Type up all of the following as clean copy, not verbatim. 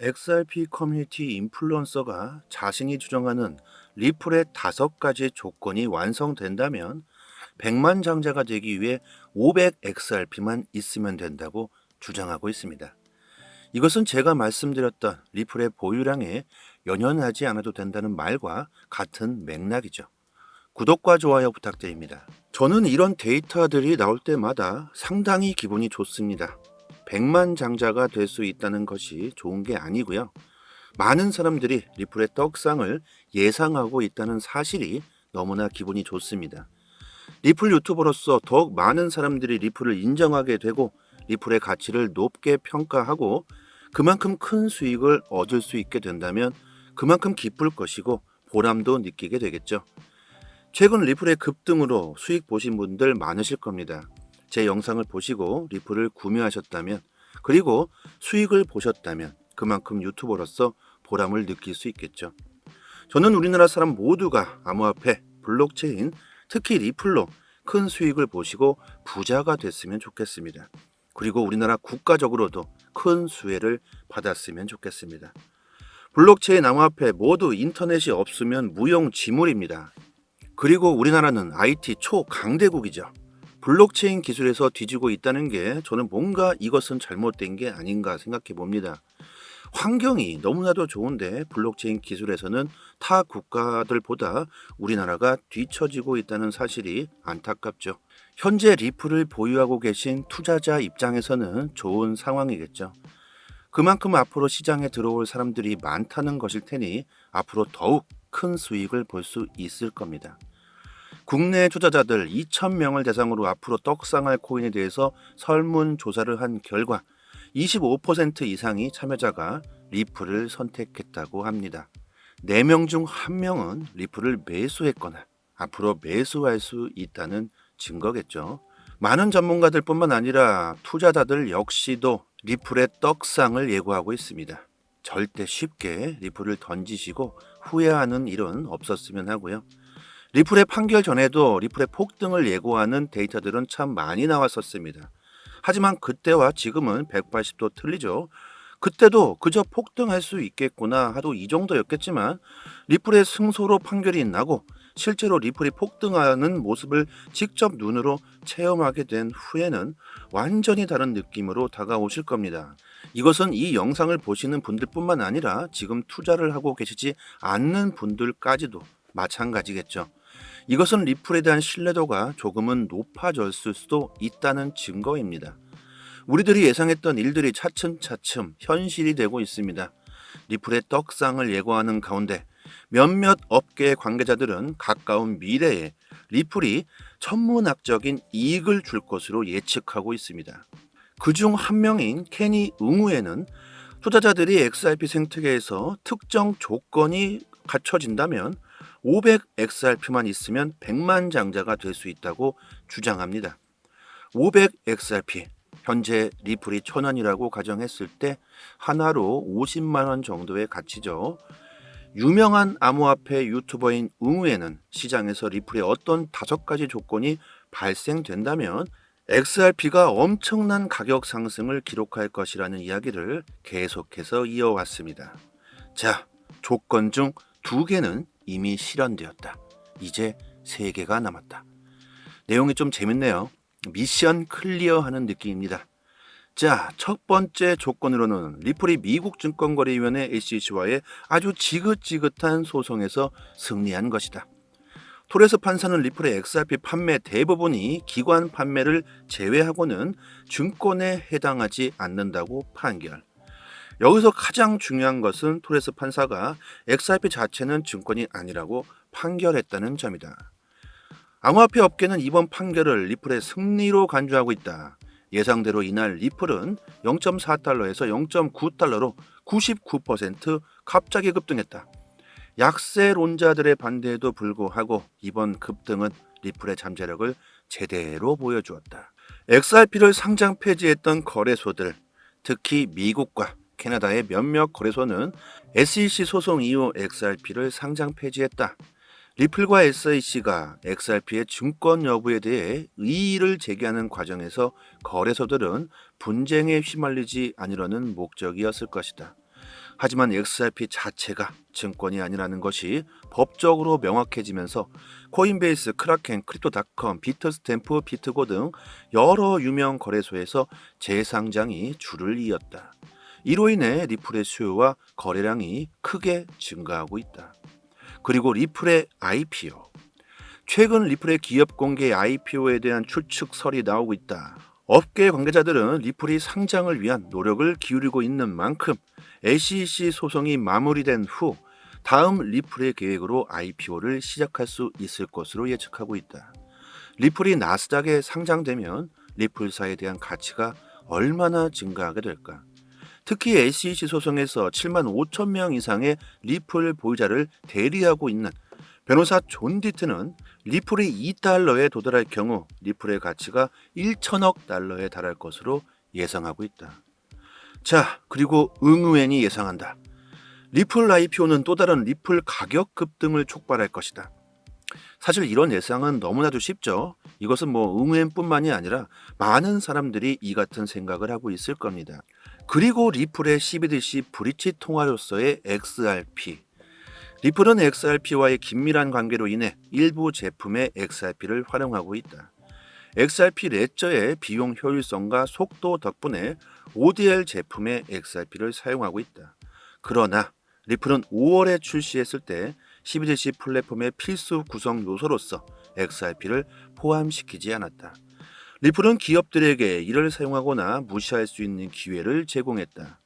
XRP 커뮤니티 인플루언서가 자신이 주장하는 리플의 5가지 조건이 완성된다면 100만 장자가 되기 위해 500XRP만 있으면 된다고 주장하고 있습니다. 이것은 제가 말씀드렸던 리플의 보유량에 연연하지 않아도 된다는 말과 같은 맥락이죠. 구독과 좋아요 부탁드립니다. 저는 이런 데이터들이 나올 때마다 상당히 기분이 좋습니다. 100만 장자가 될 수 있다는 것이 좋은 게 아니고요. 많은 사람들이 리플의 떡상을 예상하고 있다는 사실이 너무나 기분이 좋습니다. 리플 유튜버로서 더욱 많은 사람들이 리플을 인정하게 되고 리플의 가치를 높게 평가하고 그만큼 큰 수익을 얻을 수 있게 된다면 그만큼 기쁠 것이고 보람도 느끼게 되겠죠. 최근 리플의 급등으로 수익 보신 분들 많으실 겁니다. 제 영상을 보시고 리플을 구매하셨다면 그리고 수익을 보셨다면 그만큼 유튜버로서 보람을 느낄 수 있겠죠. 저는 우리나라 사람 모두가 암호화폐, 블록체인, 특히 리플로 큰 수익을 보시고 부자가 됐으면 좋겠습니다. 그리고 우리나라 국가적으로도 큰 수혜를 받았으면 좋겠습니다. 블록체인, 암호화폐 모두 인터넷이 없으면 무용지물입니다. 그리고 우리나라는 IT 초강대국이죠. 블록체인 기술에서 뒤지고 있다는 게 저는 뭔가 이것은 잘못된 게 아닌가 생각해 봅니다. 환경이 너무나도 좋은데 블록체인 기술에서는 타 국가들보다 우리나라가 뒤처지고 있다는 사실이 안타깝죠. 현재 리플을 보유하고 계신 투자자 입장에서는 좋은 상황이겠죠. 그만큼 앞으로 시장에 들어올 사람들이 많다는 것일 테니 앞으로 더욱 큰 수익을 볼 수 있을 겁니다. 국내 투자자들 2,000명을 대상으로 앞으로 떡상할 코인에 대해서 설문조사를 한 결과 25% 이상이 참여자가 리플을 선택했다고 합니다. 4명 중 1명은 리플을 매수했거나 앞으로 매수할 수 있다는 증거겠죠. 많은 전문가들 뿐만 아니라 투자자들 역시도 리플의 떡상을 예고하고 있습니다. 절대 쉽게 리플을 던지시고 후회하는 일은 없었으면 하고요. 리플의 판결 전에도 리플의 폭등을 예고하는 데이터들은 참 많이 나왔었습니다. 하지만 그때와 지금은 180도 틀리죠. 그때도 그저 폭등할 수 있겠구나 하도 이 정도였겠지만 리플의 승소로 판결이 나고 실제로 리플이 폭등하는 모습을 직접 눈으로 체험하게 된 후에는 완전히 다른 느낌으로 다가오실 겁니다. 이것은 이 영상을 보시는 분들뿐만 아니라 지금 투자를 하고 계시지 않는 분들까지도 마찬가지겠죠. 이것은 리플에 대한 신뢰도가 조금은 높아졌을 수도 있다는 증거입니다. 우리들이 예상했던 일들이 차츰차츰 현실이 되고 있습니다. 리플의 떡상을 예고하는 가운데 몇몇 업계의 관계자들은 가까운 미래에 리플이 천문학적인 이익을 줄 것으로 예측하고 있습니다. 그중 한 명인 케니 응우에는 투자자들이 XRP 생태계에서 특정 조건이 갖춰진다면 500XRP만 있으면 100만 장자가 될 수 있다고 주장합니다. 500XRP, 현재 리플이 1,000원이라고 가정했을 때 하나로 50만 원 정도의 가치죠. 유명한 암호화폐 유튜버인 응우에는 시장에서 리플의 어떤 5가지 조건이 발생된다면 XRP가 엄청난 가격 상승을 기록할 것이라는 이야기를 계속해서 이어왔습니다. 자, 조건 중 2개는 이미 실현되었다. 이제 3개가 남았다. 내용이 좀 재밌네요. 미션 클리어하는 느낌입니다. 자, 첫 번째 조건으로는 리플이 미국 증권거래위원회 SEC와의 아주 지긋지긋한 소송에서 승리한 것이다. 토레스 판사는 리플의 XRP 판매 대부분이 기관 판매를 제외하고는 증권에 해당하지 않는다고 판결. 여기서 가장 중요한 것은 토레스 판사가 XRP 자체는 증권이 아니라고 판결했다는 점이다. 암호화폐 업계는 이번 판결을 리플의 승리로 간주하고 있다. 예상대로 이날 리플은 0.4달러에서 0.9달러로 99% 갑자기 급등했다. 약세론자들의 반대에도 불구하고 이번 급등은 리플의 잠재력을 제대로 보여주었다. XRP를 상장 폐지했던 거래소들, 특히 미국과 캐나다의 몇몇 거래소는 SEC 소송 이후 XRP를 상장 폐지했다. 리플과 SEC가 XRP의 증권 여부에 대해 이의를 제기하는 과정에서 거래소들은 분쟁에 휘말리지 않으려는 목적이었을 것이다. 하지만 XRP 자체가 증권이 아니라는 것이 법적으로 명확해지면서 코인베이스, 크라켄, 크립토닷컴, 비트스탬프, 비트고 등 여러 유명 거래소에서 재상장이 줄을 이었다. 이로 인해 리플의 수요와 거래량이 크게 증가하고 있다. 그리고 리플의 IPO. 최근 리플의 기업 공개 IPO에 대한 추측설이 나오고 있다. 업계 관계자들은 리플이 상장을 위한 노력을 기울이고 있는 만큼 SEC 소송이 마무리된 후 다음 리플의 계획으로 IPO를 시작할 수 있을 것으로 예측하고 있다. 리플이 나스닥에 상장되면 리플사에 대한 가치가 얼마나 증가하게 될까? 특히 SEC 소송에서 7만 5천 명 이상의 리플 보유자를 대리하고 있는 변호사 존 디트는 리플이 2달러에 도달할 경우 리플의 가치가 1천억 달러에 달할 것으로 예상하고 있다. 자, 그리고 응우엔이 예상한다. 리플 IPO는 또 다른 리플 가격 급등을 촉발할 것이다. 사실 이런 예상은 너무나도 쉽죠. 이것은 응우엔뿐만이 아니라 많은 사람들이 이 같은 생각을 하고 있을 겁니다. 그리고 리플의 CBDC 브릿지 통화로서의 XRP. 리플은 XRP와의 긴밀한 관계로 인해 일부 제품의 XRP를 활용하고 있다. XRP 레저의 비용 효율성과 속도 덕분에 ODL 제품의 XRP를 사용하고 있다. 그러나 리플은 5월에 출시했을 때 CBDC 플랫폼의 필수 구성 요소로서 XRP를 포함시키지 않았다. 리플은 기업들에게 이를 사용하거나 무시할 수 있는 기회를 제공했다.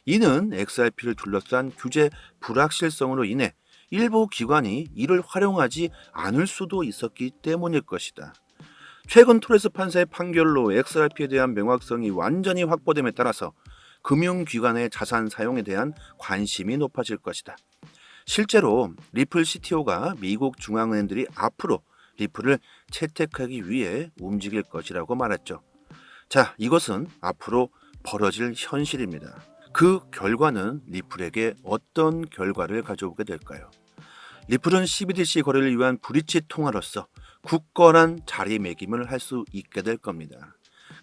이는 XRP를 둘러싼 규제 불확실성으로 인해 일부 기관이 이를 활용하지 않을 수도 있었기 때문일 것이다. 최근 토레스 판사의 판결로 XRP에 대한 명확성이 완전히 확보됨에 따라서 금융기관의 자산 사용에 대한 관심이 높아질 것이다. 실제로 리플 CTO가 미국 중앙은행들이 앞으로 리플을 채택하기 위해 움직일 것이라고 말했죠. 자, 이것은 앞으로 벌어질 현실입니다. 그 결과는 리플에게 어떤 결과를 가져오게 될까요? 리플은 CBDC 거래를 위한 브릿지 통화로서 굳건한 자리매김을 할 수 있게 될 겁니다.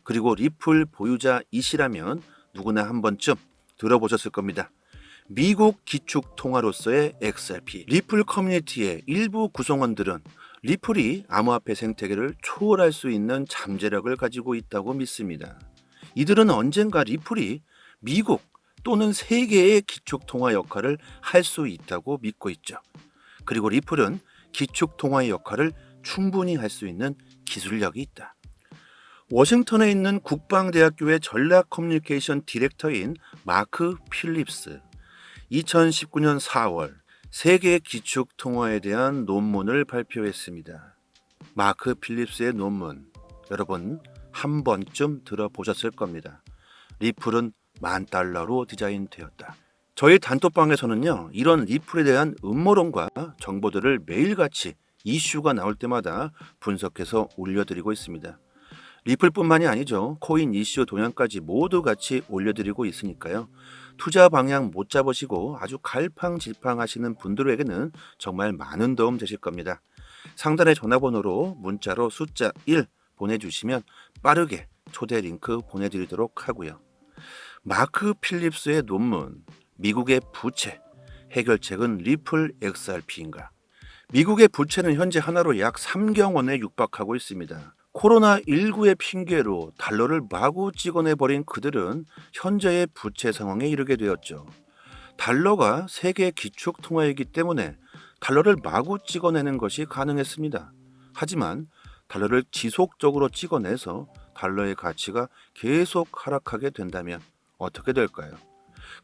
그리고 리플 보유자이시라면 누구나 한 번쯤 들어보셨을 겁니다. 미국 기축 통화로서의 XRP. 리플 커뮤니티의 일부 구성원들은 리플이 암호화폐 생태계를 초월할 수 있는 잠재력을 가지고 있다고 믿습니다. 이들은 언젠가 리플이 미국 또는 세계의 기축 통화 역할을 할 수 있다고 믿고 있죠. 그리고 리플은 기축 통화의 역할을 충분히 할 수 있는 기술력이 있다. 워싱턴에 있는 국방대학교의 전략 커뮤니케이션 디렉터인 마크 필립스. 2019년 4월 세계 기축 통화에 대한 논문을 발표했습니다. 마크 필립스의 논문, 여러분 한 번쯤 들어보셨을 겁니다. 리플은 $10,000로 디자인되었다. 저희 단톡방에서는요, 이런 리플에 대한 음모론과 정보들을 매일같이 이슈가 나올 때마다 분석해서 올려드리고 있습니다. 리플뿐만이 아니죠. 코인 이슈 동향까지 모두 같이 올려드리고 있으니까요. 투자 방향 못 잡으시고 아주 갈팡질팡 하시는 분들에게는 정말 많은 도움 되실 겁니다. 상단의 전화번호로 문자로 숫자 1 보내주시면 빠르게 초대 링크 보내드리도록 하고요. 마크 필립스의 논문, 미국의 부채, 해결책은 리플 XRP인가? 미국의 부채는 현재 하나로 약 3경 원에 육박하고 있습니다. 코로나19의 핑계로 달러를 마구 찍어내버린 그들은 현재의 부채 상황에 이르게 되었죠. 달러가 세계 기축 통화이기 때문에 달러를 마구 찍어내는 것이 가능했습니다. 하지만 달러를 지속적으로 찍어내서 달러의 가치가 계속 하락하게 된다면 어떻게 될까요?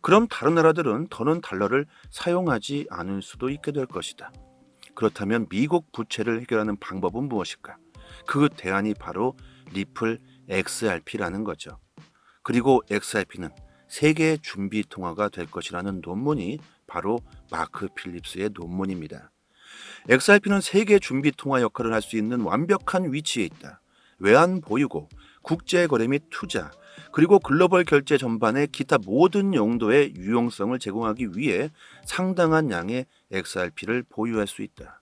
그럼 다른 나라들은 더는 달러를 사용하지 않을 수도 있게 될 것이다. 그렇다면 미국 부채를 해결하는 방법은 무엇일까? 그 대안이 바로 리플 XRP라는 거죠. 그리고 XRP는 세계 준비 통화가 될 것이라는 논문이 바로 마크 필립스의 논문입니다. XRP는 세계 준비 통화 역할을 할 수 있는 완벽한 위치에 있다. 외환 보유고, 국제 거래 및 투자, 그리고 글로벌 결제 전반의 기타 모든 용도의 유용성을 제공하기 위해 상당한 양의 XRP를 보유할 수 있다.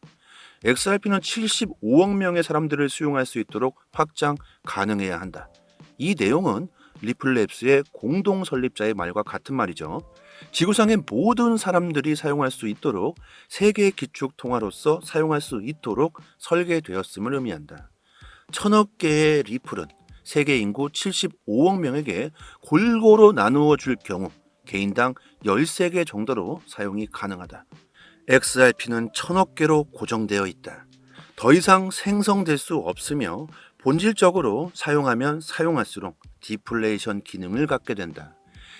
XRP는 75억 명의 사람들을 수용할 수 있도록 확장 가능해야 한다. 이 내용은 리플랩스의 공동 설립자의 말과 같은 말이죠. 지구상의 모든 사람들이 사용할 수 있도록 세계 기축 통화로서 사용할 수 있도록 설계되었음을 의미한다. 1000억 개의 리플은 세계 인구 75억 명에게 골고루 나누어 줄 경우 개인당 13개 정도로 사용이 가능하다. XRP는 1000억 개로 고정되어 있다. 더 이상 생성될 수 없으며 본질적으로 사용하면 사용할수록 디플레이션 기능을 갖게 된다.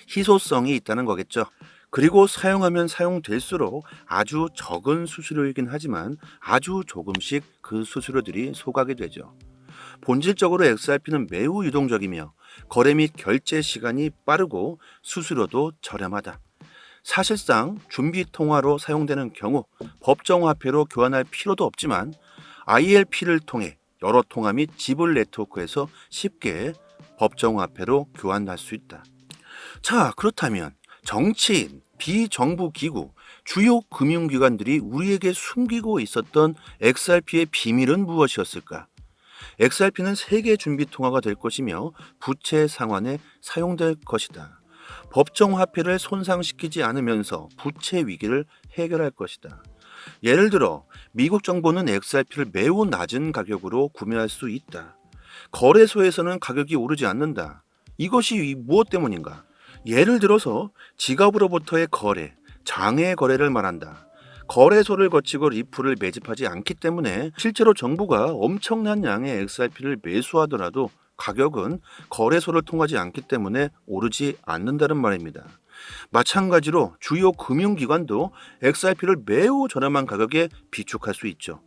희소성이 있다는 거겠죠. 그리고 사용하면 사용될수록 아주 적은 수수료이긴 하지만 아주 조금씩 그 수수료들이 소각이 되죠. 본질적으로 XRP는 매우 유동적이며 거래 및 결제 시간이 빠르고 수수료도 저렴하다. 사실상 준비 통화로 사용되는 경우 법정화폐로 교환할 필요도 없지만 ILP를 통해 여러 통화 및 지불 네트워크에서 쉽게 법정화폐로 교환할 수 있다. 자, 그렇다면 정치인, 비정부 기구, 주요 금융기관들이 우리에게 숨기고 있었던 XRP의 비밀은 무엇이었을까? XRP는 세계 준비 통화가 될 것이며 부채 상환에 사용될 것이다. 법정화폐를 손상시키지 않으면서 부채 위기를 해결할 것이다. 예를 들어 미국 정부는 XRP를 매우 낮은 가격으로 구매할 수 있다. 거래소에서는 가격이 오르지 않는다. 이것이 무엇 때문인가? 예를 들어서 지갑으로부터의 거래, 장외 거래를 말한다. 거래소를 거치고 리플을 매집하지 않기 때문에 실제로 정부가 엄청난 양의 XRP를 매수하더라도 가격은 거래소를 통하지 않기 때문에 오르지 않는다는 말입니다. 마찬가지로 주요 금융기관도 XRP를 매우 저렴한 가격에 비축할 수 있죠.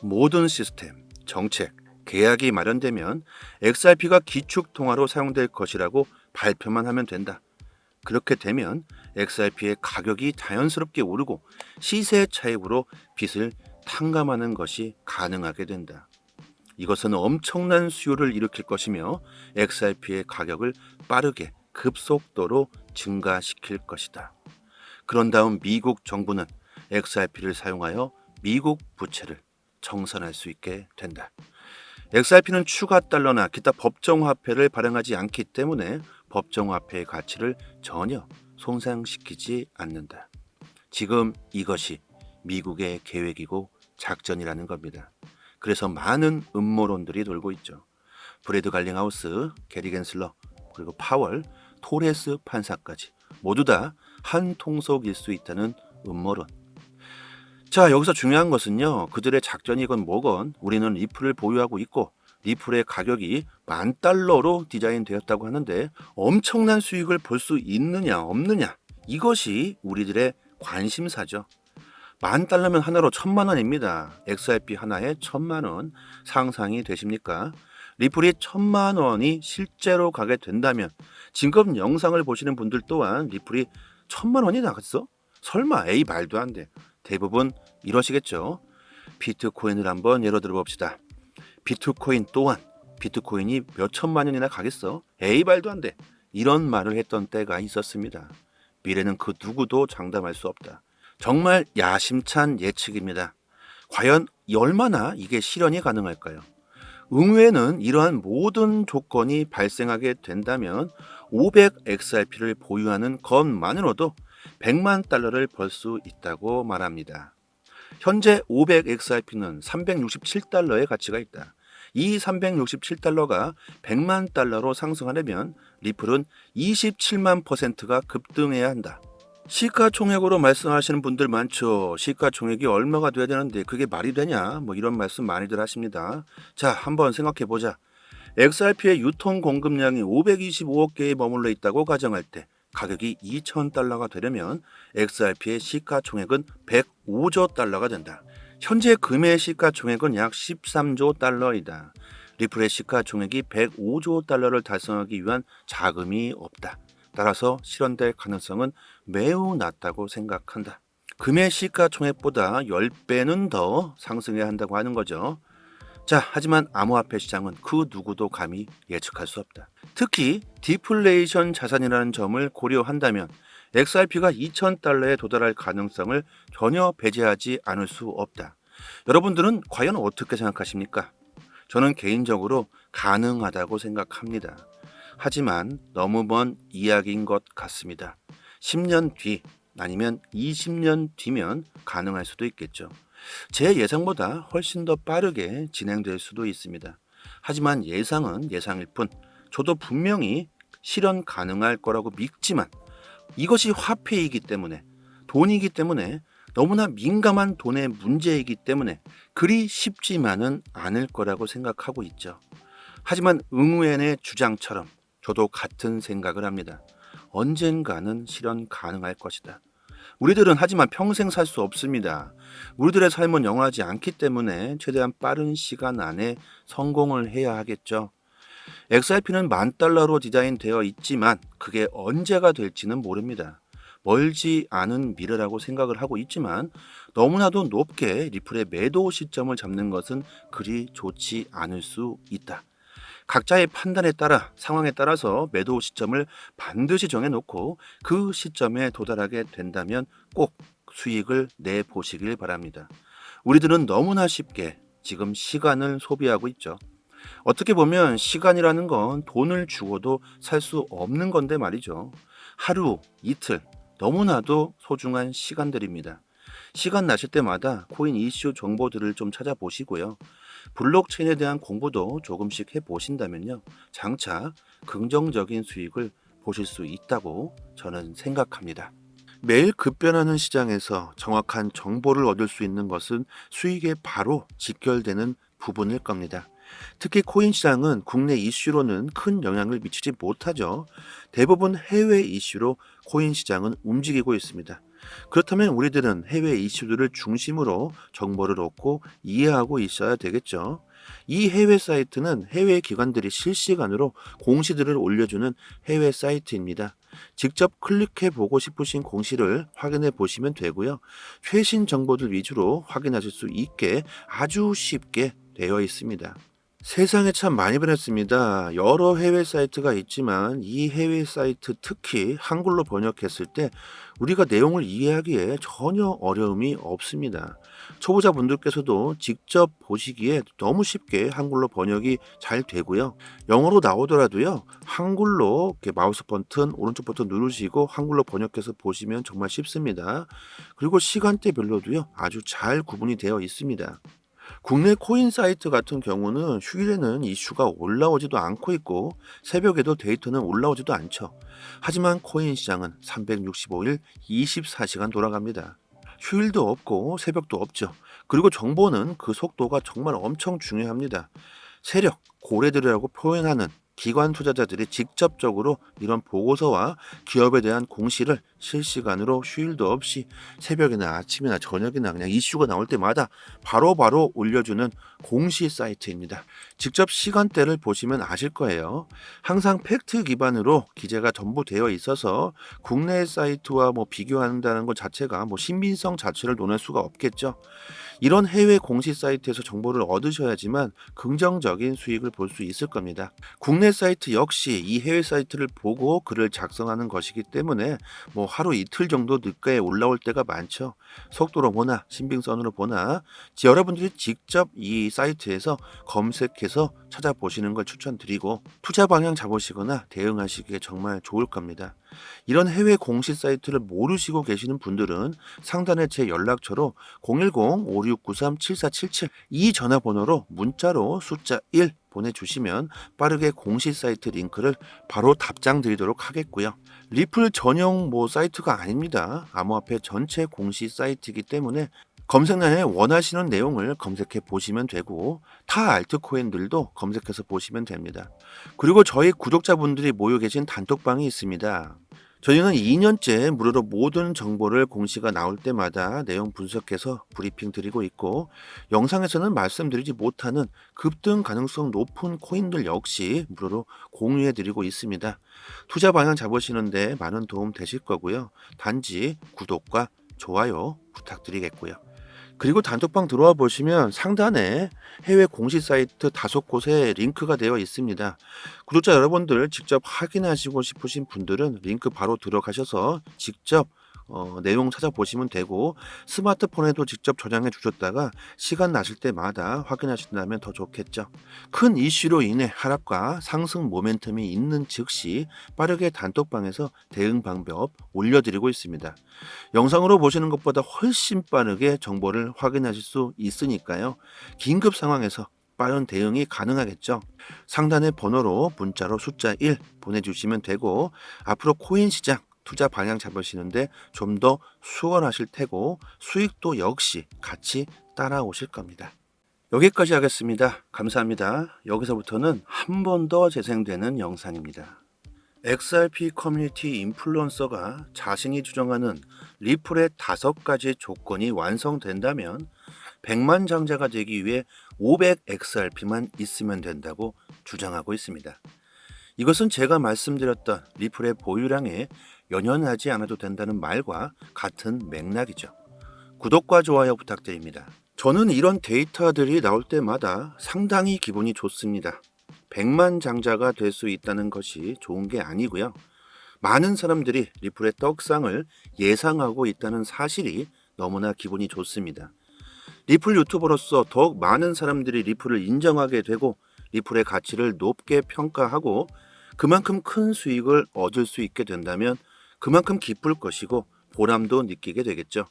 모든 시스템, 정책, 계약이 마련되면 XRP가 기축통화로 사용될 것이라고 발표만 하면 된다. 그렇게 되면 XRP의 가격이 자연스럽게 오르고 시세 차익으로 빚을 탕감하는 것이 가능하게 된다. 이것은 엄청난 수요를 일으킬 것이며 XRP의 가격을 빠르게 급속도로 증가시킬 것이다. 그런 다음 미국 정부는 XRP를 사용하여 미국 부채를 정산할 수 있게 된다. XRP는 추가 달러나 기타 법정화폐를 발행하지 않기 때문에 법정화폐의 가치를 전혀 손상시키지 않는다. 지금 이것이 미국의 계획이고 작전이라는 겁니다. 그래서 많은 음모론들이 돌고 있죠. 브래드 갈링하우스, 게리 겐슬러, 그리고 파월, 토레스 판사까지 모두 다 한 통속일 수 있다는 음모론. 자, 여기서 중요한 것은요. 그들의 작전이건 뭐건 우리는 리플을 보유하고 있고 리플의 가격이 $10,000로 디자인되었다고 하는데 엄청난 수익을 볼 수 있느냐 없느냐 이것이 우리들의 관심사죠. $10,000면 하나로 1,000,000원입니다. XRP 하나에 1,000,000원 상상이 되십니까? 리플이 1,000,000원이 실제로 가게 된다면 지금 영상을 보시는 분들 또한 리플이 1,000,000원이 나갔어? 설마 에이 말도 안 돼. 대부분 이러시겠죠. 비트코인을 한번 예로 들어 봅시다. 비트코인 또한 비트코인이 몇 천만 원이나 가겠어? 에이 말도 안 돼. 이런 말을 했던 때가 있었습니다. 미래는 그 누구도 장담할 수 없다. 정말 야심찬 예측입니다. 과연 얼마나 이게 실현이 가능할까요? 응외는 이러한 모든 조건이 발생하게 된다면 500XRP를 보유하는 것만으로도 $10,000,000를 벌 수 있다고 말합니다. 현재 500XRP는 $367의 가치가 있다. 이 $367가 $10,000,000로 상승하려면 리플은 27만%가 급등해야 한다. 시가총액으로 말씀하시는 분들 많죠. 시가총액이 얼마가 돼야 되는데 그게 말이 되냐? 뭐 이런 말씀 많이들 하십니다. 자, 한번 생각해 보자. XRP의 유통 공급량이 525억 개에 머물러 있다고 가정할 때 가격이 $2,000가 되려면 XRP의 시가총액은 105조 달러가 된다. 현재 금의 시가총액은 약 13조 달러이다. 리플의 시가총액이 105조 달러를 달성하기 위한 자금이 없다. 따라서 실현될 가능성은 매우 낮다고 생각한다. 금의 시가총액보다 10배는 더 상승해야 한다고 하는 거죠. 자, 하지만 암호화폐 시장은 그 누구도 감히 예측할 수 없다. 특히 디플레이션 자산이라는 점을 고려한다면 XRP가 $2,000에 도달할 가능성을 전혀 배제하지 않을 수 없다. 여러분들은 과연 어떻게 생각하십니까? 저는 개인적으로 가능하다고 생각합니다. 하지만 너무 먼 이야기인 것 같습니다. 10년 뒤 아니면 20년 뒤면 가능할 수도 있겠죠. 제 예상보다 훨씬 더 빠르게 진행될 수도 있습니다. 하지만 예상은 예상일 뿐, 저도 분명히 실현 가능할 거라고 믿지만 이것이 화폐이기 때문에, 돈이기 때문에, 너무나 민감한 돈의 문제이기 때문에 그리 쉽지만은 않을 거라고 생각하고 있죠. 하지만 응우엔의 주장처럼 저도 같은 생각을 합니다. 언젠가는 실현 가능할 것이다. 우리들은 하지만 평생 살 수 없습니다. 우리들의 삶은 영원하지 않기 때문에 최대한 빠른 시간 안에 성공을 해야 하겠죠. XRP는 $10,000로 디자인되어 있지만 그게 언제가 될지는 모릅니다. 멀지 않은 미래라고 생각을 하고 있지만 너무나도 높게 리플의 매도 시점을 잡는 것은 그리 좋지 않을 수 있다. 각자의 판단에 따라 상황에 따라서 매도 시점을 반드시 정해놓고 그 시점에 도달하게 된다면 꼭 수익을 내보시길 바랍니다. 우리들은 너무나 쉽게 지금 시간을 소비하고 있죠. 어떻게 보면 시간이라는 건 돈을 주고도 살 수 없는 건데 말이죠. 하루, 이틀, 너무나도 소중한 시간들입니다. 시간 나실 때마다 코인 이슈 정보들을 좀 찾아보시고요. 블록체인에 대한 공부도 조금씩 해보신다면요. 장차 긍정적인 수익을 보실 수 있다고 저는 생각합니다. 매일 급변하는 시장에서 정확한 정보를 얻을 수 있는 것은 수익에 바로 직결되는 부분일 겁니다. 특히 코인 시장은 국내 이슈로는 큰 영향을 미치지 못하죠. 대부분 해외 이슈로 코인 시장은 움직이고 있습니다. 그렇다면 우리들은 해외 이슈들을 중심으로 정보를 얻고 이해하고 있어야 되겠죠. 이 해외 사이트는 해외 기관들이 실시간으로 공시들을 올려주는 해외 사이트입니다. 직접 클릭해 보고 싶으신 공시를 확인해 보시면 되고요. 최신 정보들 위주로 확인하실 수 있게 아주 쉽게 되어 있습니다. 세상에 참 많이 변했습니다. 여러 해외 사이트가 있지만 이 해외 사이트 특히 한글로 번역했을 때 우리가 내용을 이해하기에 전혀 어려움이 없습니다. 초보자분들께서도 직접 보시기에 너무 쉽게 한글로 번역이 잘 되고요. 영어로 나오더라도요. 한글로 이렇게 마우스 버튼, 오른쪽 버튼 누르시고 한글로 번역해서 보시면 정말 쉽습니다. 그리고 시간대별로도요. 아주 잘 구분이 되어 있습니다. 국내 코인 사이트 같은 경우는 휴일에는 이슈가 올라오지도 않고 있고 새벽에도 데이터는 올라오지도 않죠. 하지만 코인 시장은 365일 24시간 돌아갑니다. 휴일도 없고 새벽도 없죠. 그리고 정보는 그 속도가 정말 엄청 중요합니다. 세력, 고래들이라고 표현하는 기관 투자자들이 직접적으로 이런 보고서와 기업에 대한 공시를 실시간으로 휴일도 없이 새벽이나 아침이나 저녁이나 그냥 이슈가 나올 때마다 바로바로 올려주는 공시 사이트입니다. 직접 시간대를 보시면 아실 거예요. 항상 팩트 기반으로 기재가 전부 되어 있어서 국내 사이트와 비교한다는 것 자체가 신빙성 자체를 논할 수가 없겠죠. 이런 해외 공시 사이트에서 정보를 얻으셔야지만 긍정적인 수익을 볼 수 있을 겁니다. 국내 사이트 역시 이 해외 사이트를 보고 글을 작성하는 것이기 때문에 하루 이틀 정도 늦게 올라올 때가 많죠. 속도로 보나 신빙성으로 보나 여러분들이 직접 이 사이트에서 검색해서 찾아보시는 걸 추천드리고 투자 방향 잡으시거나 대응하시기에 정말 좋을 겁니다. 이런 해외 공시 사이트를 모르시고 계시는 분들은 상단에 제 연락처로 010-5693-7477 이 전화번호로 문자로 숫자 1 보내주시면 빠르게 공시 사이트 링크를 바로 답장 드리도록 하겠고요. 리플 전용 사이트가 아닙니다. 암호화폐 전체 공시 사이트이기 때문에 검색란에 원하시는 내용을 검색해 보시면 되고 타 알트코인들도 검색해서 보시면 됩니다. 그리고 저희 구독자분들이 모여 계신 단톡방이 있습니다. 저희는 2년째 무료로 모든 정보를 공시가 나올 때마다 내용 분석해서 브리핑 드리고 있고 영상에서는 말씀드리지 못하는 급등 가능성 높은 코인들 역시 무료로 공유해 드리고 있습니다. 투자 방향 잡으시는데 많은 도움 되실 거고요. 단지 구독과 좋아요 부탁드리겠고요. 그리고 단톡방 들어와 보시면 상단에 해외 공시 사이트 5곳에 링크가 되어 있습니다. 구독자 여러분들 직접 확인하시고 싶으신 분들은 링크 바로 들어가셔서 직접 내용 찾아보시면 되고 스마트폰에도 직접 저장해 주셨다가 시간 나실 때마다 확인하신다면 더 좋겠죠. 큰 이슈로 인해 하락과 상승 모멘텀이 있는 즉시 빠르게 단톡방에서 대응 방법 올려드리고 있습니다. 영상으로 보시는 것보다 훨씬 빠르게 정보를 확인하실 수 있으니까요. 긴급 상황에서 빠른 대응이 가능하겠죠. 상단의 번호로 문자로 숫자 1 보내주시면 되고 앞으로 코인 시장 투자 방향 잡으시는데 좀 더 수월하실 테고 수익도 역시 같이 따라오실 겁니다. 여기까지 하겠습니다. 감사합니다. 여기서부터는 한 번 더 재생되는 영상입니다. XRP 커뮤니티 인플루언서가 자신이 주장하는 리플의 5가지 조건이 완성된다면 100만 장자가 되기 위해 500XRP만 있으면 된다고 주장하고 있습니다. 이것은 제가 말씀드렸던 리플의 보유량에 연연하지 않아도 된다는 말과 같은 맥락이죠. 구독과 좋아요 부탁드립니다. 저는 이런 데이터들이 나올 때마다 상당히 기분이 좋습니다. 100만 장자가 될 수 있다는 것이 좋은 게 아니고요. 많은 사람들이 리플의 떡상을 예상하고 있다는 사실이 너무나 기분이 좋습니다. 리플 유튜버로서 더욱 많은 사람들이 리플을 인정하게 되고 리플의 가치를 높게 평가하고 그만큼 큰 수익을 얻을 수 있게 된다면 그만큼 기쁠 것이고 보람도 느끼게 되겠죠.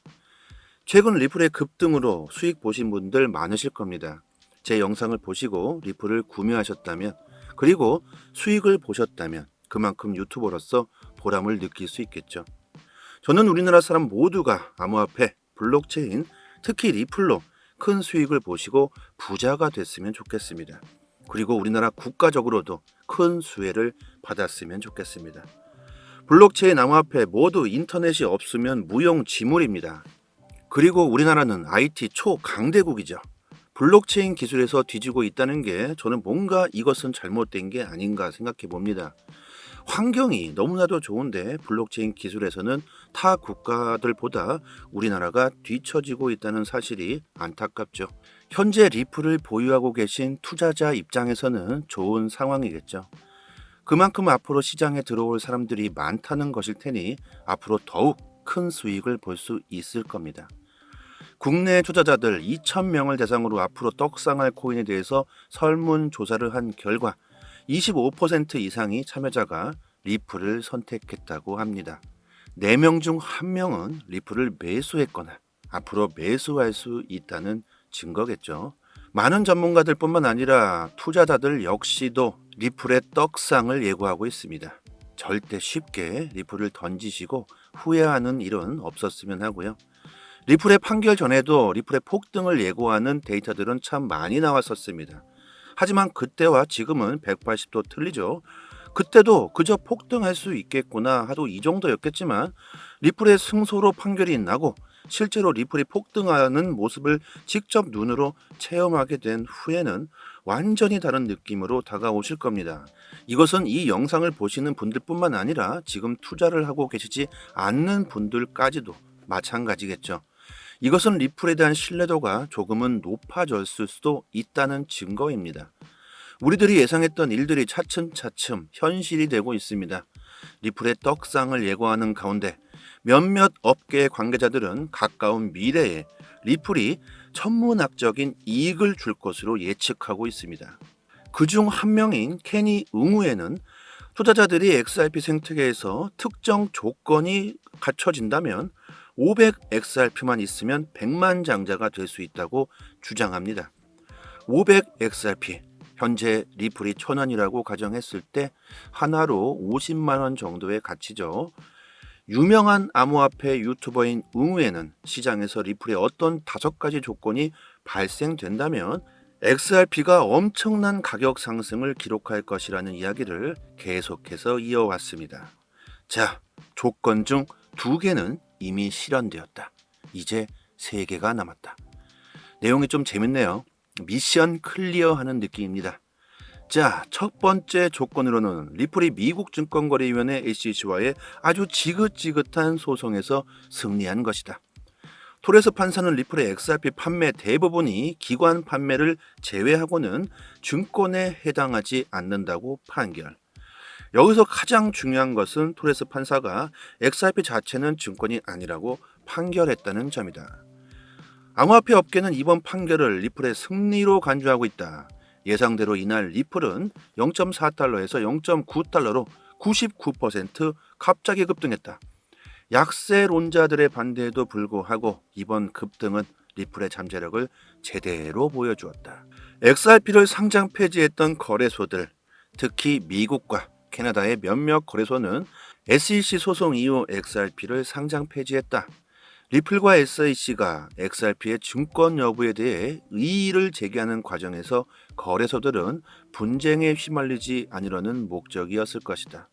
최근 리플의 급등으로 수익 보신 분들 많으실 겁니다. 제 영상을 보시고 리플을 구매하셨다면 그리고 수익을 보셨다면 그만큼 유튜버로서 보람을 느낄 수 있겠죠. 저는 우리나라 사람 모두가 암호화폐, 블록체인, 특히 리플로 큰 수익을 보시고 부자가 됐으면 좋겠습니다. 그리고 우리나라 국가적으로도 큰 수혜를 받았으면 좋겠습니다. 블록체인, 암호화폐 모두 인터넷이 없으면 무용지물입니다. 그리고 우리나라는 IT 초강대국이죠. 블록체인 기술에서 뒤지고 있다는 게 저는 뭔가 이것은 잘못된 게 아닌가 생각해 봅니다. 환경이 너무나도 좋은데 블록체인 기술에서는 타 국가들보다 우리나라가 뒤처지고 있다는 사실이 안타깝죠. 현재 리플을 보유하고 계신 투자자 입장에서는 좋은 상황이겠죠. 그만큼 앞으로 시장에 들어올 사람들이 많다는 것일 테니 앞으로 더욱 큰 수익을 볼 수 있을 겁니다. 국내 투자자들 2,000명을 대상으로 앞으로 떡상할 코인에 대해서 설문조사를 한 결과 25% 이상이 참여자가 리플을 선택했다고 합니다. 4명 중 1명은 리플을 매수했거나 앞으로 매수할 수 있다는 증거겠죠. 많은 전문가들 뿐만 아니라 투자자들 역시도 리플의 떡상을 예고하고 있습니다. 절대 쉽게 리플을 던지시고 후회하는 일은 없었으면 하고요. 리플의 판결 전에도 리플의 폭등을 예고하는 데이터들은 참 많이 나왔었습니다. 하지만 그때와 지금은 180도 틀리죠. 그때도 그저 폭등할 수 있겠구나 하도 이 정도였겠지만 리플의 승소로 판결이 나고 실제로 리플이 폭등하는 모습을 직접 눈으로 체험하게 된 후에는 완전히 다른 느낌으로 다가오실 겁니다. 이것은 이 영상을 보시는 분들뿐만 아니라 지금 투자를 하고 계시지 않는 분들까지도 마찬가지겠죠. 이것은 리플에 대한 신뢰도가 조금은 높아졌을 수도 있다는 증거입니다. 우리들이 예상했던 일들이 차츰차츰 현실이 되고 있습니다. 리플의 떡상을 예고하는 가운데 몇몇 업계의 관계자들은 가까운 미래에 리플이 천문학적인 이익을 줄 것으로 예측하고 있습니다. 그중 한 명인 케니 응우에는 투자자들이 XRP 생태계에서 특정 조건이 갖춰진다면 500XRP만 있으면 100만 장자가 될 수 있다고 주장합니다. 500XRP, 현재 리플이 1,000원이라고 가정했을 때 하나로 50만 원 정도의 가치죠. 유명한 암호화폐 유튜버인 응우에는 시장에서 리플의 어떤 5가지 조건이 발생된다면 XRP가 엄청난 가격 상승을 기록할 것이라는 이야기를 계속해서 이어왔습니다. 자, 조건 중 2개는 이미 실현되었다. 이제 3개가 남았다. 내용이 좀 재밌네요. 미션 클리어하는 느낌입니다. 자, 첫 번째 조건으로는 리플이 미국 증권거래위원회 SEC와의 아주 지긋지긋한 소송에서 승리한 것이다. 토레스 판사는 리플의 XRP 판매 대부분이 기관 판매를 제외하고는 증권에 해당하지 않는다고 판결. 여기서 가장 중요한 것은 토레스 판사가 XRP 자체는 증권이 아니라고 판결했다는 점이다. 암호화폐 업계는 이번 판결을 리플의 승리로 간주하고 있다. 예상대로 이날 리플은 0.4달러에서 0.9달러로 99% 갑자기 급등했다. 약세론자들의 반대에도 불구하고 이번 급등은 리플의 잠재력을 제대로 보여주었다. XRP를 상장 폐지했던 거래소들, 특히 미국과 캐나다의 몇몇 거래소는 SEC 소송 이후 XRP를 상장 폐지했다. 리플과 SEC가 XRP의 증권 여부에 대해 이의를 제기하는 과정에서 거래소들은 분쟁에 휘말리지 않으려는 목적이었을 것이다.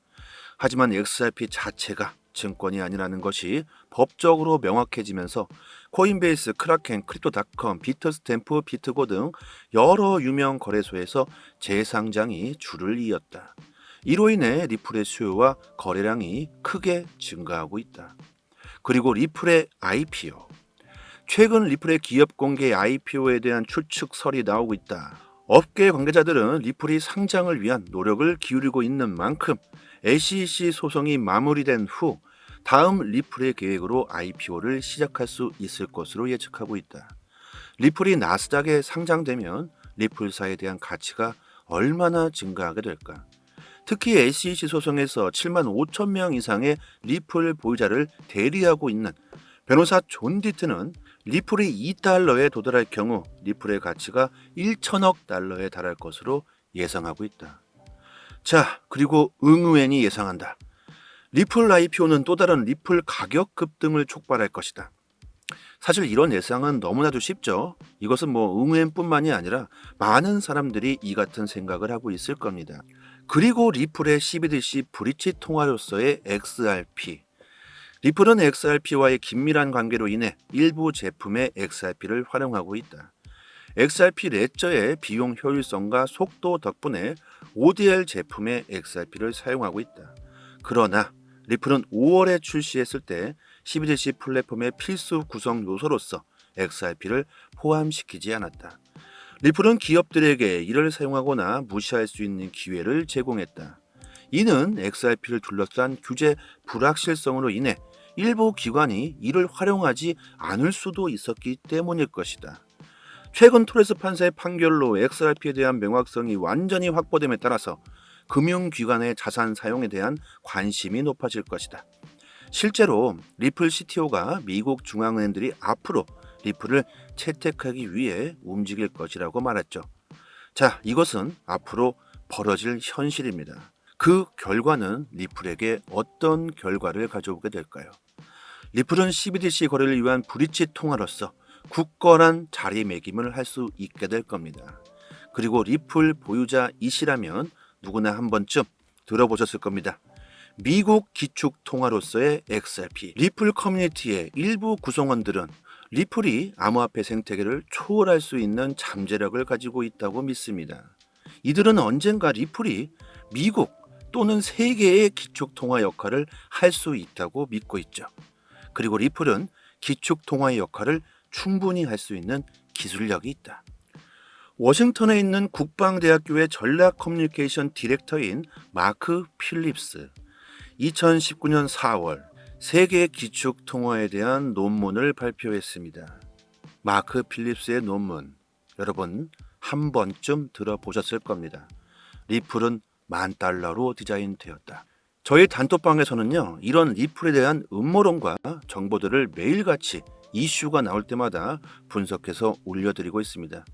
하지만 XRP 자체가 증권이 아니라는 것이 법적으로 명확해지면서 코인베이스, 크라켄, 크립토닷컴, 비트스탬프, 비트고 등 여러 유명 거래소에서 재상장이 줄을 이었다. 이로 인해 리플의 수요와 거래량이 크게 증가하고 있다. 그리고 리플의 IPO. 최근 리플의 기업 공개 IPO에 대한 추측설이 나오고 있다. 업계 관계자들은 리플이 상장을 위한 노력을 기울이고 있는 만큼 SEC 소송이 마무리된 후 다음 리플의 계획으로 IPO를 시작할 수 있을 것으로 예측하고 있다. 리플이 나스닥에 상장되면 리플사에 대한 가치가 얼마나 증가하게 될까? 특히 SEC 소송에서 7만 5천 명 이상의 리플 보유자를 대리하고 있는 변호사 존 디트는 리플이 2달러에 도달할 경우 리플의 가치가 1천억 달러에 달할 것으로 예상하고 있다. 자, 그리고 응우엔이 예상한다. 리플 IPO는 또 다른 리플 가격 급등을 촉발할 것이다. 사실 이런 예상은 너무나도 쉽죠. 이것은 응우엔뿐만이 아니라 많은 사람들이 이 같은 생각을 하고 있을 겁니다. 그리고 리플의 CBDC 브릿지 통화로서의 XRP. 리플은 XRP와의 긴밀한 관계로 인해 일부 제품의 XRP를 활용하고 있다. XRP 레저의 비용 효율성과 속도 덕분에 ODL 제품의 XRP를 사용하고 있다. 그러나 리플은 5월에 출시했을 때 CBDC 플랫폼의 필수 구성 요소로서 XRP를 포함시키지 않았다. 리플은 기업들에게 이를 사용하거나 무시할 수 있는 기회를 제공했다. 이는 XRP를 둘러싼 규제 불확실성으로 인해 일부 기관이 이를 활용하지 않을 수도 있었기 때문일 것이다. 최근 토레스 판사의 판결로 XRP에 대한 명확성이 완전히 확보됨에 따라서 금융기관의 자산 사용에 대한 관심이 높아질 것이다. 실제로 리플 CTO가 미국 중앙은행들이 앞으로 리플을 채택하기 위해 움직일 것이라고 말했죠. 자, 이것은 앞으로 벌어질 현실입니다. 그 결과는 리플에게 어떤 결과를 가져오게 될까요? 리플은 CBDC 거래를 위한 브릿지 통화로서 굳건한 자리매김을 할 수 있게 될 겁니다. 그리고 리플 보유자이시라면 누구나 한 번쯤 들어보셨을 겁니다. 미국 기축 통화로서의 XRP. 리플 커뮤니티의 일부 구성원들은 리플이 암호화폐 생태계를 초월할 수 있는 잠재력을 가지고 있다고 믿습니다. 이들은 언젠가 리플이 미국 또는 세계의 기축 통화 역할을 할 수 있다고 믿고 있죠. 그리고 리플은 기축 통화의 역할을 충분히 할 수 있는 기술력이 있다. 워싱턴에 있는 국방대학교의 전략 커뮤니케이션 디렉터인 마크 필립스, 2019년 4월 세계 기축 통화에 대한 논문을 발표했습니다. 마크 필립스의 논문, 여러분 한 번쯤 들어보셨을 겁니다. 리플은 $10,000로 디자인되었다. 저희 단톡방에서는요, 이런 리플에 대한 음모론과 정보들을 매일같이 이슈가 나올 때마다 분석해서 올려드리고 있습니다.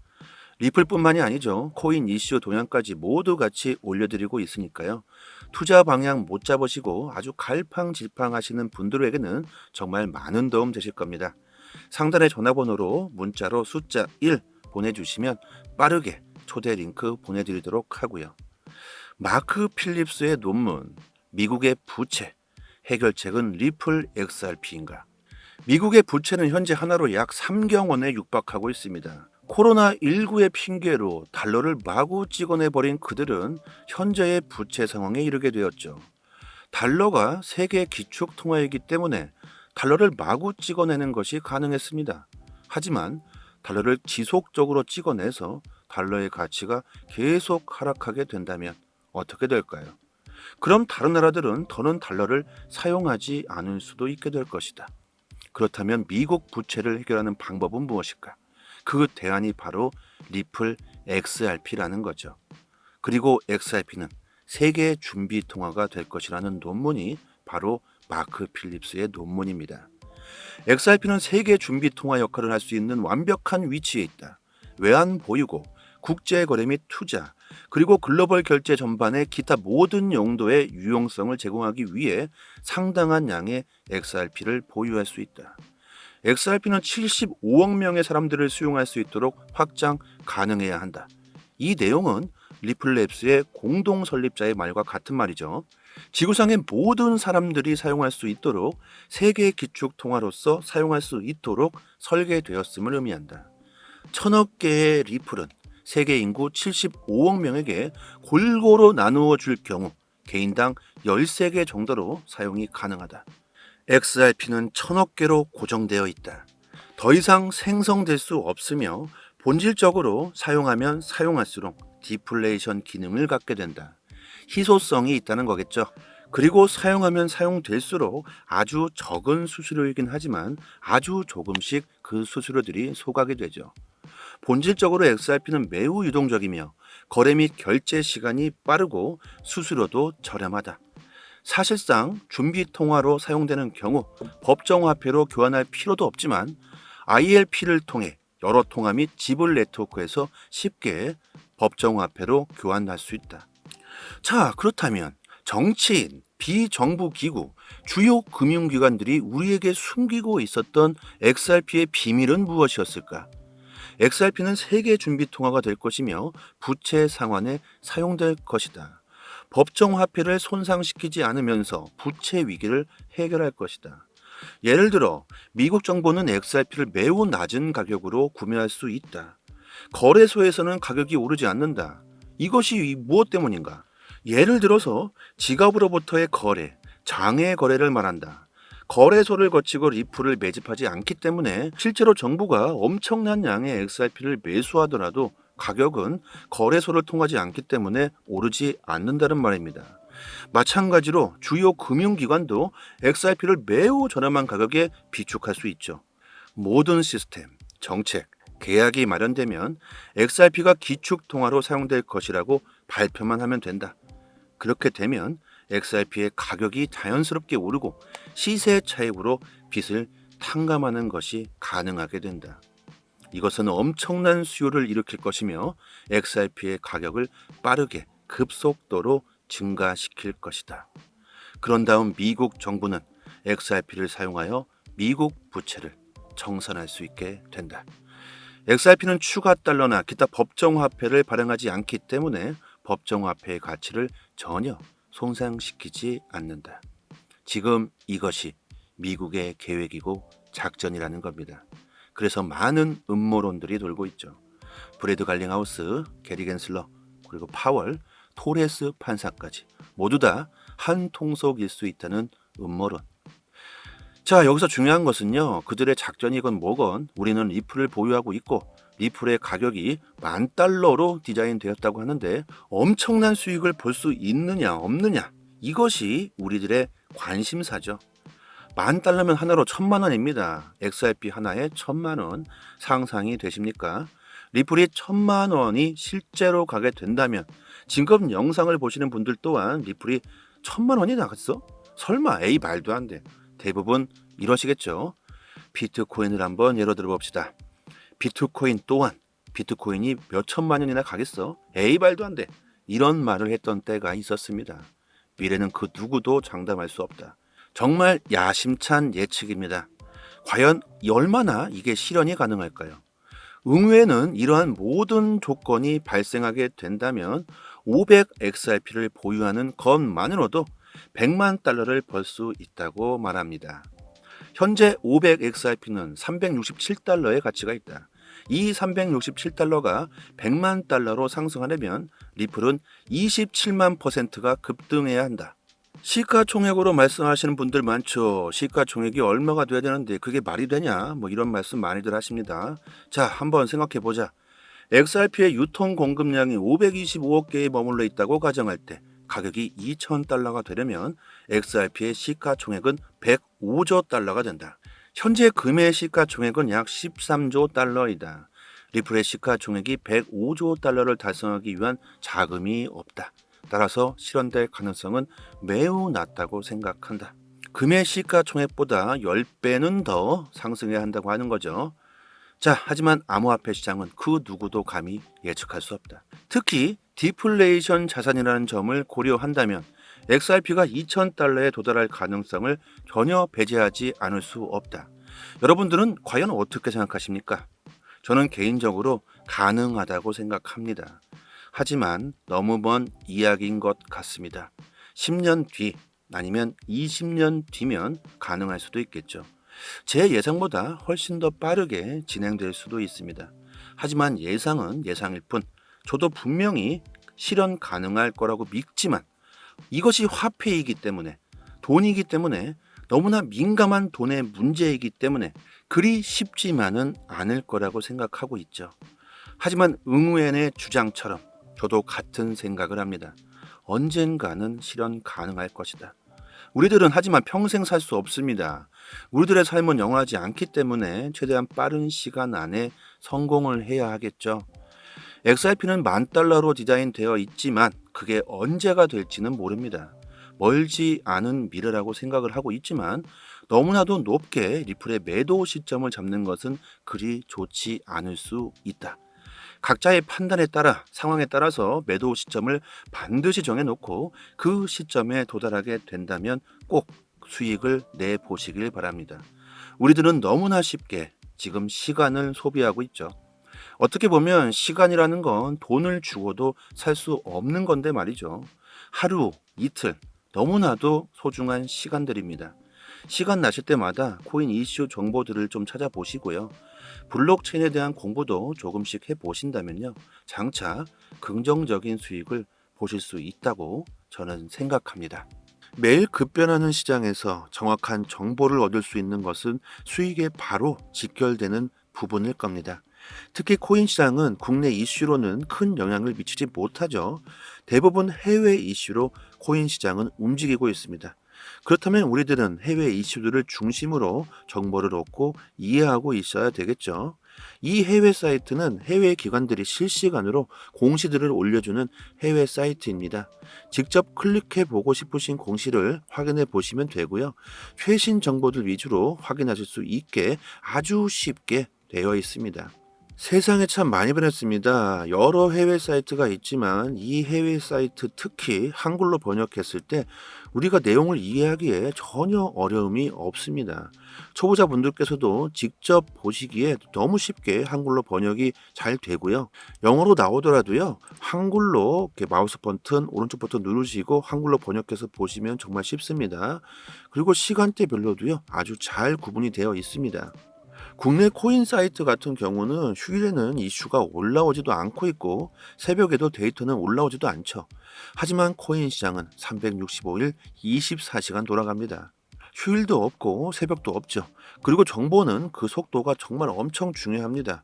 리플뿐만이 아니죠. 코인 이슈 동향까지 모두 같이 올려드리고 있으니까요. 투자 방향 못 잡으시고 아주 갈팡질팡 하시는 분들에게는 정말 많은 도움 되실 겁니다. 상단의 전화번호로 문자로 숫자 1 보내주시면 빠르게 초대 링크 보내드리도록 하고요. 마크 필립스의 논문, 미국의 부채, 해결책은 리플 XRP인가? 미국의 부채는 현재 하나로 약 3경원에 육박하고 있습니다. 코로나19의 핑계로 달러를 마구 찍어내버린 그들은 현재의 부채 상황에 이르게 되었죠. 달러가 세계 기축 통화이기 때문에 달러를 마구 찍어내는 것이 가능했습니다. 하지만 달러를 지속적으로 찍어내서 달러의 가치가 계속 하락하게 된다면 어떻게 될까요? 그럼 다른 나라들은 더는 달러를 사용하지 않을 수도 있게 될 것이다. 그렇다면 미국 부채를 해결하는 방법은 무엇일까? 그 대안이 바로 리플 XRP라는 거죠. 그리고 XRP는 세계 준비 통화가 될 것이라는 논문이 바로 마크 필립스의 논문입니다. XRP는 세계 준비 통화 역할을 할 수 있는 완벽한 위치에 있다. 외환 보유고, 국제 거래 및 투자, 그리고 글로벌 결제 전반의 기타 모든 용도의 유용성을 제공하기 위해 상당한 양의 XRP를 보유할 수 있다. XRP는 75억 명의 사람들을 수용할 수 있도록 확장 가능해야 한다. 이 내용은 리플랩스의 공동 설립자의 말과 같은 말이죠. 지구상의 모든 사람들이 사용할 수 있도록 세계 기축 통화로서 사용할 수 있도록 설계되었음을 의미한다. 1000억 개의 리플은 세계 인구 75억 명에게 골고루 나누어 줄 경우 개인당 13개 정도로 사용이 가능하다. XRP는 1000억 개로 고정되어 있다. 더 이상 생성될 수 없으며 본질적으로 사용하면 사용할수록 디플레이션 기능을 갖게 된다. 희소성이 있다는 거겠죠. 그리고 사용하면 사용될수록 아주 적은 수수료이긴 하지만 아주 조금씩 그 수수료들이 소각이 되죠. 본질적으로 XRP는 매우 유동적이며 거래 및 결제 시간이 빠르고 수수료도 저렴하다. 사실상 준비 통화로 사용되는 경우 법정화폐로 교환할 필요도 없지만 ILP를 통해 여러 통화 및 지불 네트워크에서 쉽게 법정화폐로 교환할 수 있다. 자, 그렇다면 정치인, 비정부 기구, 주요 금융기관들이 우리에게 숨기고 있었던 XRP의 비밀은 무엇이었을까? XRP는 세계 준비 통화가 될 것이며 부채 상환에 사용될 것이다. 법정화폐를 손상시키지 않으면서 부채 위기를 해결할 것이다. 예를 들어 미국 정부는 XRP를 매우 낮은 가격으로 구매할 수 있다. 거래소에서는 가격이 오르지 않는다. 이것이 무엇 때문인가? 예를 들어서 지갑으로부터의 거래, 장외 거래를 말한다. 거래소를 거치고 리플을 매집하지 않기 때문에 실제로 정부가 엄청난 양의 XRP를 매수하더라도 가격은 거래소를 통하지 않기 때문에 오르지 않는다는 말입니다. 마찬가지로 주요 금융기관도 XRP를 매우 저렴한 가격에 비축할 수 있죠. 모든 시스템, 정책, 계약이 마련되면 XRP가 기축통화로 사용될 것이라고 발표만 하면 된다. 그렇게 되면 XRP의 가격이 자연스럽게 오르고 시세 차익으로 빚을 탕감하는 것이 가능하게 된다. 이것은 엄청난 수요를 일으킬 것이며 XRP의 가격을 빠르게 급속도로 증가시킬 것이다. 그런 다음 미국 정부는 XRP를 사용하여 미국 부채를 청산할 수 있게 된다. XRP는 추가 달러나 기타 법정화폐를 발행하지 않기 때문에 법정화폐의 가치를 전혀 손상시키지 않는다. 지금 이것이 미국의 계획이고 작전이라는 겁니다. 그래서 많은 음모론들이 돌고 있죠. 브래드 갈링하우스, 게리 겐슬러, 그리고 파월, 토레스 판사까지 모두 다 한 통속일 수 있다는 음모론. 자, 여기서 중요한 것은요. 그들의 작전이건 뭐건 우리는 리플을 보유하고 있고 리플의 가격이 $10,000로 디자인되었다고 하는데 엄청난 수익을 볼 수 있느냐 없느냐 이것이 우리들의 관심사죠. $10,000면 하나로 1,000,000원입니다. XRP 하나에 1,000,000원 상상이 되십니까? 리플이 1,000,000원이 실제로 가게 된다면 지금 영상을 보시는 분들 또한 리플이 1,000,000원이 나갔어? 설마 에이 말도 안 돼. 대부분 이러시겠죠. 비트코인을 한번 예로 들어봅시다. 비트코인 또한 비트코인이 몇 천만 원이나 가겠어? 에이 말도 안 돼. 이런 말을 했던 때가 있었습니다. 미래는 그 누구도 장담할 수 없다. 정말 야심찬 예측입니다. 과연 얼마나 이게 실현이 가능할까요? 응외는 이러한 모든 조건이 발생하게 된다면 500XRP를 보유하는 것만으로도 $10,000,000를 벌 수 있다고 말합니다. 현재 500XRP는 $367의 가치가 있다. 이 $367가 $10,000,000로 상승하려면 리플은 27만%가 급등해야 한다. 시가총액으로 말씀하시는 분들 많죠. 시가총액이 얼마가 돼야 되는데 그게 말이 되냐? 뭐 이런 말씀 많이들 하십니다. 자, 한번 생각해 보자. XRP의 유통 공급량이 525억 개에 머물러 있다고 가정할 때 가격이 2,000달러가 되려면 XRP의 시가총액은 105조 달러가 된다. 현재 금의 시가총액은 약 13조 달러이다. 리플의 시가총액이 105조 달러를 달성하기 위한 자금이 없다. 따라서 실현될 가능성은 매우 낮다고 생각한다. 금의 시가총액보다 10배는 더 상승해야 한다고 하는 거죠. 자, 하지만 암호화폐 시장은 그 누구도 감히 예측할 수 없다. 특히 디플레이션 자산이라는 점을 고려한다면 XRP가 2,000달러에 도달할 가능성을 전혀 배제하지 않을 수 없다. 여러분들은 과연 어떻게 생각하십니까? 저는 개인적으로 가능하다고 생각합니다. 하지만 너무 먼 이야기인 것 같습니다. 10년 뒤 아니면 20년 뒤면 가능할 수도 있겠죠. 제 예상보다 훨씬 더 빠르게 진행될 수도 있습니다. 하지만 예상은 예상일 뿐, 저도 분명히 실현 가능할 거라고 믿지만 이것이 화폐이기 때문에, 돈이기 때문에, 너무나 민감한 돈의 문제이기 때문에 그리 쉽지만은 않을 거라고 생각하고 있죠. 하지만 응우엔의 주장처럼 저도 같은 생각을 합니다. 언젠가는 실현 가능할 것이다. 우리들은 하지만 평생 살 수 없습니다. 우리들의 삶은 영원하지 않기 때문에 최대한 빠른 시간 안에 성공을 해야 하겠죠. XRP는 $10,000로 디자인되어 있지만 그게 언제가 될지는 모릅니다. 멀지 않은 미래라고 생각을 하고 있지만 너무나도 높게 리플의 매도 시점을 잡는 것은 그리 좋지 않을 수 있다. 각자의 판단에 따라 상황에 따라서 매도 시점을 반드시 정해놓고 그 시점에 도달하게 된다면 꼭 수익을 내보시길 바랍니다. 우리들은 너무나 쉽게 지금 시간을 소비하고 있죠. 어떻게 보면 시간이라는 건 돈을 주고도 살 수 없는 건데 말이죠. 하루, 이틀, 너무나도 소중한 시간들입니다. 시간 나실 때마다 코인 이슈 정보들을 좀 찾아보시고요. 블록체인에 대한 공부도 조금씩 해보신다면요. 장차 긍정적인 수익을 보실 수 있다고 저는 생각합니다. 매일 급변하는 시장에서 정확한 정보를 얻을 수 있는 것은 수익에 바로 직결되는 부분일 겁니다. 특히 코인 시장은 국내 이슈로는 큰 영향을 미치지 못하죠. 대부분 해외 이슈로 코인 시장은 움직이고 있습니다. 그렇다면 우리들은 해외 이슈들을 중심으로 정보를 얻고 이해하고 있어야 되겠죠. 이 해외 사이트는 해외 기관들이 실시간으로 공시들을 올려주는 해외 사이트입니다. 직접 클릭해 보고 싶으신 공시를 확인해 보시면 되고요. 최신 정보들 위주로 확인하실 수 있게 아주 쉽게 되어 있습니다. 세상에 참 많이 변했습니다. 여러 해외 사이트가 있지만 이 해외 사이트 특히 한글로 번역했을 때 우리가 내용을 이해하기에 전혀 어려움이 없습니다. 초보자분들께서도 직접 보시기에 너무 쉽게 한글로 번역이 잘 되고요. 영어로 나오더라도요. 한글로 이렇게 마우스 버튼, 오른쪽 버튼 누르시고 한글로 번역해서 보시면 정말 쉽습니다. 그리고 시간대별로도요. 아주 잘 구분이 되어 있습니다. 국내 코인 사이트 같은 경우는 휴일에는 이슈가 올라오지도 않고 있고 새벽에도 데이터는 올라오지도 않죠. 하지만 코인 시장은 365일 24시간 돌아갑니다. 휴일도 없고 새벽도 없죠. 그리고 정보는 그 속도가 정말 엄청 중요합니다.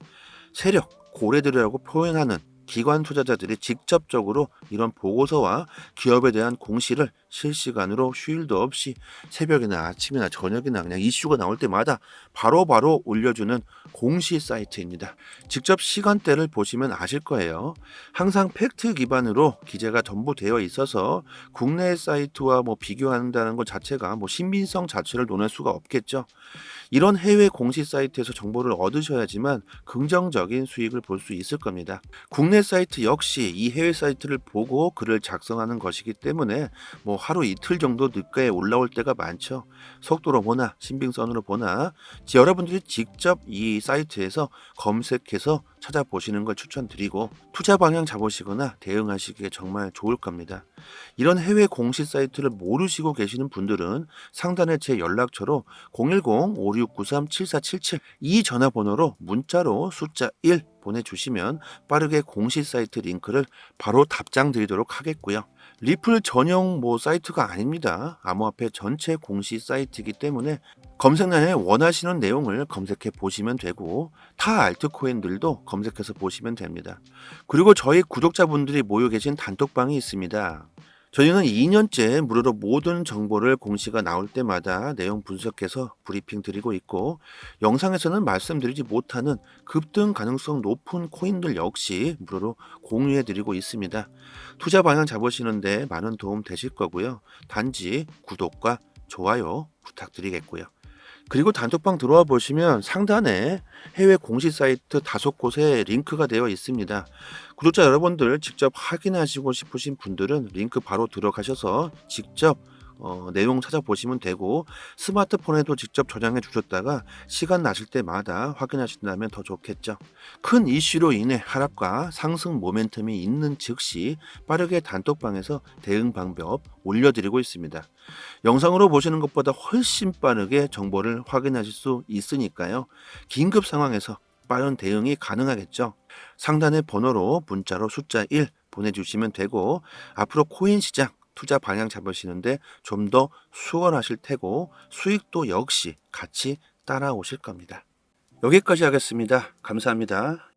세력, 고래들이라고 표현하는 기관 투자자들이 직접적으로 이런 보고서와 기업에 대한 공시를 실시간으로 휴일도 없이 새벽이나 아침이나 저녁이나 그냥 이슈가 나올 때마다 바로바로 올려주는 공시 사이트입니다. 직접 시간대를 보시면 아실 거예요. 항상 팩트 기반으로 기재가 전부 되어 있어서 국내 사이트와 비교한다는 것 자체가 신빙성 자체를 논할 수가 없겠죠. 이런 해외 공시 사이트에서 정보를 얻으셔야지만 긍정적인 수익을 볼 수 있을 겁니다. 국내 사이트 역시 이 해외 사이트를 보고 글을 작성하는 것이기 때문에 하루 이틀 정도 늦게 올라올 때가 많죠. 속도로 보나 신빙성으로 보나 여러분들이 직접 이 사이트에서 검색해서 찾아보시는 걸 추천드리고 투자 방향 잡으시거나 대응하시기에 정말 좋을 겁니다. 이런 해외 공시 사이트를 모르시고 계시는 분들은 상단에 제 연락처로 010-5693-7477 이 전화번호로 문자로 숫자 1 보내주시면 빠르게 공시 사이트 링크를 바로 답장 드리도록 하겠고요. 리플 전용 사이트가 아닙니다. 암호화폐 전체 공시 사이트이기 때문에 검색란에 원하시는 내용을 검색해 보시면 되고 타 알트코인들도 검색해서 보시면 됩니다. 그리고 저희 구독자분들이 모여 계신 단톡방이 있습니다. 저희는 2년째 무료로 모든 정보를 공시가 나올 때마다 내용 분석해서 브리핑 드리고 있고, 영상에서는 말씀드리지 못하는 급등 가능성 높은 코인들 역시 무료로 공유해 드리고 있습니다. 투자 방향 잡으시는데 많은 도움 되실 거고요. 단지 구독과 좋아요 부탁드리겠고요. 그리고 단톡방 들어와 보시면 상단에 해외 공시 사이트 5곳에 링크가 되어 있습니다. 구독자 여러분들 직접 확인하시고 싶으신 분들은 링크 바로 들어가셔서 직접 내용 찾아보시면 되고, 스마트폰에도 직접 저장해 주셨다가 시간 나실 때마다 확인하신다면 더 좋겠죠. 큰 이슈로 인해 하락과 상승 모멘텀이 있는 즉시 빠르게 단톡방에서 대응 방법 올려드리고 있습니다. 영상으로 보시는 것보다 훨씬 빠르게 정보를 확인하실 수 있으니까요. 긴급 상황에서 빠른 대응이 가능하겠죠. 상단의 번호로 문자로 숫자 1 보내주시면 되고, 앞으로 코인 시장 투자 방향 잡으시는데 좀 더 수월하실 테고, 수익도 역시 같이 따라오실 겁니다. 여기까지 하겠습니다. 감사합니다.